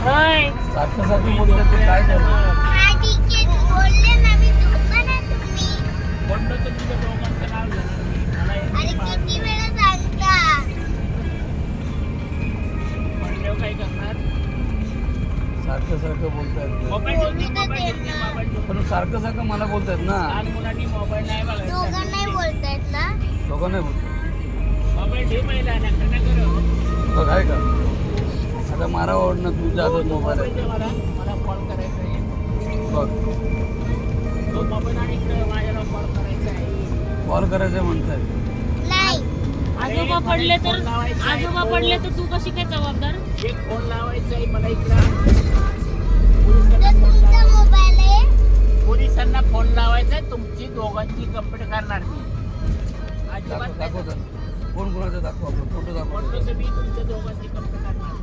होय. सारखं सारखं बोलतात ते काय करू? हा ठीक आहे बोलले ना मी दुकान आहे तुम्ही म्हणलं तर तुझ्या दोघांचं नाव घेणार मी. मला अरे एक किती वेळा सांगता म्हणल्यावर काय करणार? सारखं सारखं बोलतायत मोबाईल घेऊन बोलू दे, तर मोबाईल दे घेऊन दे, ना. मोबाईल घेऊन पण दे. सारखं सारखं मला बोलतायत ना. लहान मुलांनी मोबाईल नाही बघायचा. दोघं नाही बोलतायत ना दोघं नाही बोलतो. मोबाईल ठेव पहिला नका ना करू. बघ आहे का आता मारा ओढणं तुझ्या हातात मोबाईल मोबाईल दे आहे. मला कॉल करायचा आहे. बघ तो मोबाईल आणि इकडे माझ्याला कॉल करायचा आहे. कॉल करायचं म्हणतायत. नाही आजोबा पडले तर आजोबा पडले तर तू कशी काय जबाबदार? एक फोन लावायचा आहे मला इकडं. तो तुमचा मोबाईल आहे पोलिसांना फोन लावायचा आहे. तुमची दोघांची कंप्लेंट करणार मी. अजिबात दाखव नाही. दाखव कोण कोणाचं दाखव आपण फोटो दाखव. म्हणतो तर मी तुमच्या दोघांची कंप्लेंट करणार.